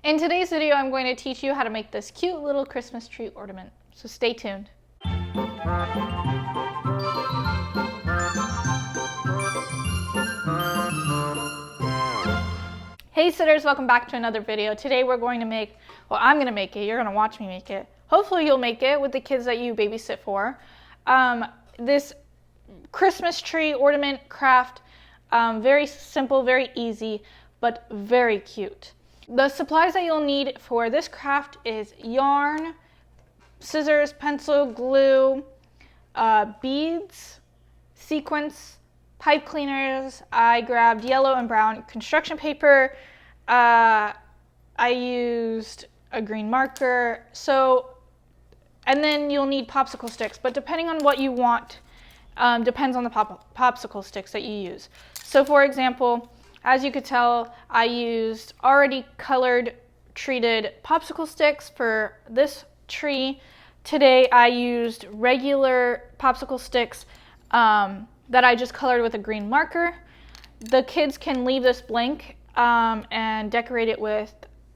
In today's video, I'm going to teach you how to make this cute little Christmas tree ornament, so stay tuned. Hey sitters, welcome back to another video. Today we're going to make, well, I'm going to make it, you're going to watch me make it. Hopefully you'll make it with the kids that you babysit for. This Christmas tree ornament craft, very simple, very easy, but very cute. The supplies that you'll need for this craft is yarn, scissors, pencil, glue, beads, sequins, pipe cleaners. I grabbed yellow and brown construction paper. I used a green marker. And then you'll need popsicle sticks, but depending on what you want, depends on the popsicle sticks that you use. So for example, as you could tell, I used already colored treated popsicle sticks for this tree. Today I used regular popsicle sticks that I just colored with a green marker. The kids can leave this blank and decorate it with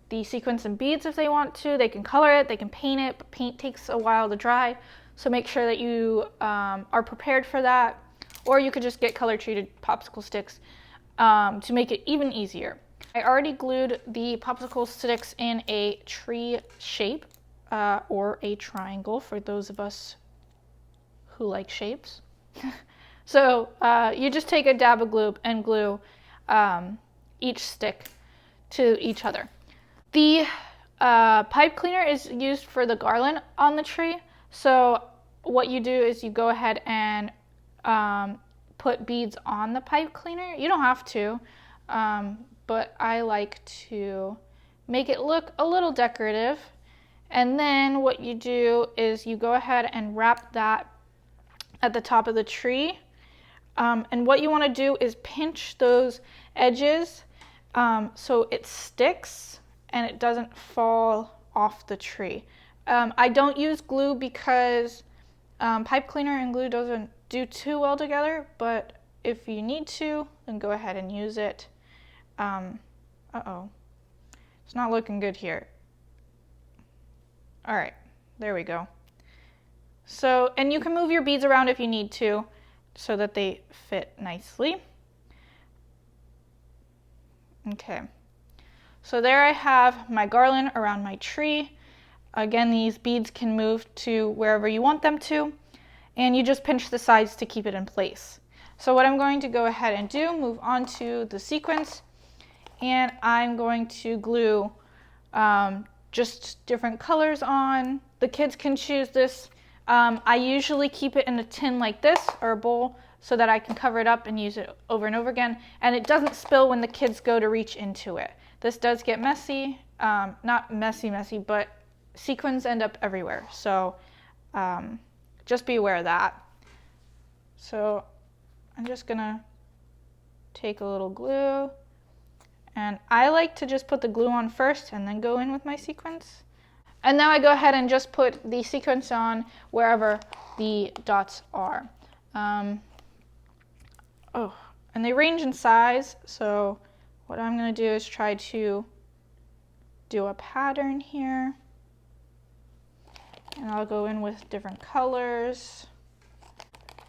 the sequins and beads if they want to. They can color it, they can paint it, but paint takes a while to dry. So make sure that you are prepared for that. Or you could just get color treated popsicle sticks to make it even easier. I already glued the popsicle sticks in a tree shape or a triangle for those of us who like shapes. So you just take a dab of glue and glue each stick to each other. The pipe cleaner is used for the garland on the tree. So what you do is you go ahead and put beads on the pipe cleaner. You don't have to, but I like to make it look a little decorative. And then what you do is you go ahead and wrap that at the top of the tree. And what you want to do is pinch those edges so it sticks and it doesn't fall off the tree. I don't use glue because pipe cleaner and glue doesn't do too well together, but if you need to, then go ahead and use it. Uh-oh, it's not looking good here. All right, there we go. So, and you can move your beads around if you need to so that they fit nicely. Okay, so there I have my garland around my tree. Again, these beads can move to wherever you want them to, and you just pinch the sides to keep it in place. So what I'm going to go ahead and do, move on to the sequins, and I'm going to glue just different colors on. The kids can choose this. I usually keep it in a tin like this or a bowl so that I can cover it up and use it over and over again, and it doesn't spill when the kids go to reach into it. This does get messy, not messy, but sequins end up everywhere, so just be aware of that. So I'm just gonna take a little glue, and I like to just put the glue on first and then go in with my sequins. And now I go ahead and just put the sequins on wherever the dots are. And they range in size, so what I'm gonna do is try to do a pattern here. And I'll go in with different colors.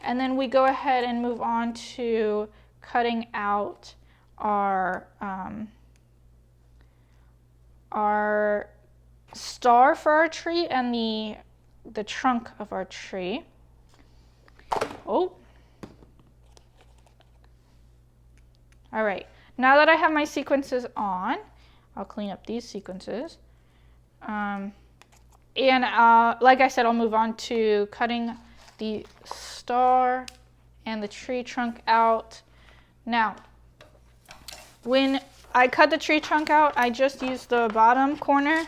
And then we go ahead and move on to cutting out our star for our tree and the trunk of our tree. Oh. All right, now that I have my sequences on, I'll clean up these sequences. And like I said, I'll move on to cutting the star and the tree trunk out. Now, when I cut the tree trunk out, I just use the bottom corner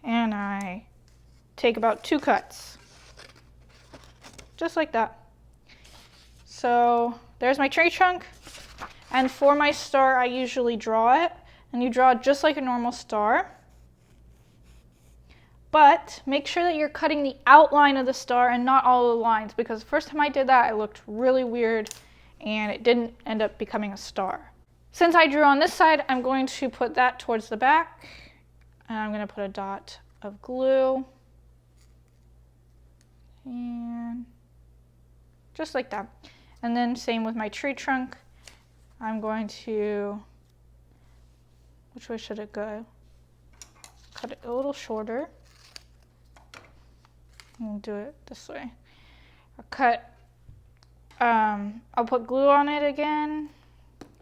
and I take about 2 cuts, just like that. So there's my tree trunk. And for my star, I usually draw it, and you draw it just like a normal star. But make sure that you're cutting the outline of the star and not all the lines, because the first time I did that, it looked really weird and it didn't end up becoming a star. Since I drew on this side, I'm going to put that towards the back And I'm going to put a dot of glue. And just like that. And then same with my tree trunk. I'm going to, which way should it go? Cut it a little shorter. And do it this way. I'll put glue on it again.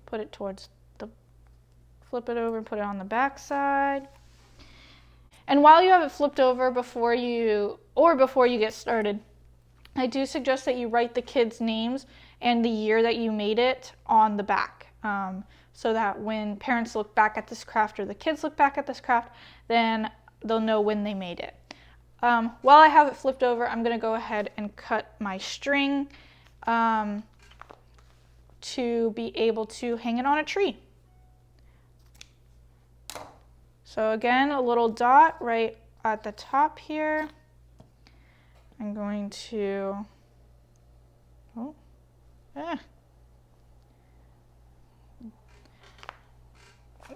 Put it towards the, flip it over, put it on the back side. And while you have it flipped over before you get started, I do suggest that you write the kids' names and the year that you made it on the back, so that when parents look back at this craft or the kids look back at this craft, then they'll know when they made it. While I have it flipped over, I'm going to go ahead and cut my string to be able to hang it on a tree. So again, a little dot right at the top here. I'm going to,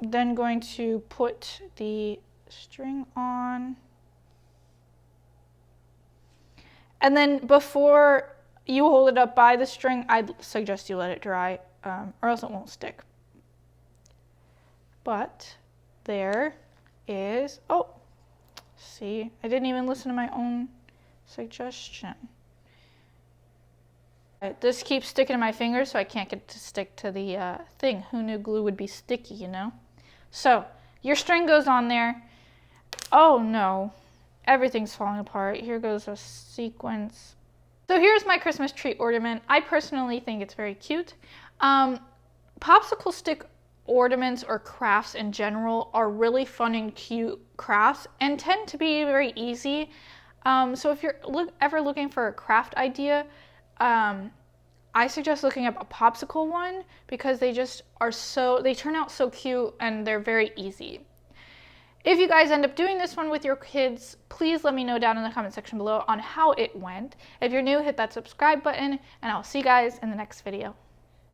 then going to put the string on. And then before you hold it up by the string, I'd suggest you let it dry, or else it won't stick. But there is, oh, see, I didn't even listen to my own suggestion. This keeps sticking to my fingers, so I can't get it to stick to the thing. Who knew glue would be sticky, you know? So your string goes on there. Oh no, everything's falling apart. Here goes a sequence. So here's my Christmas tree ornament. I personally think it's very cute. Popsicle stick ornaments or crafts in general are really fun and cute crafts and tend to be very easy. So if you're ever looking for a craft idea, I suggest looking up a popsicle one because they just are they turn out so cute and they're very easy. If you guys end up doing this one with your kids, please let me know down in the comment section below on how it went. If you're new, hit that subscribe button, and I'll see you guys in the next video.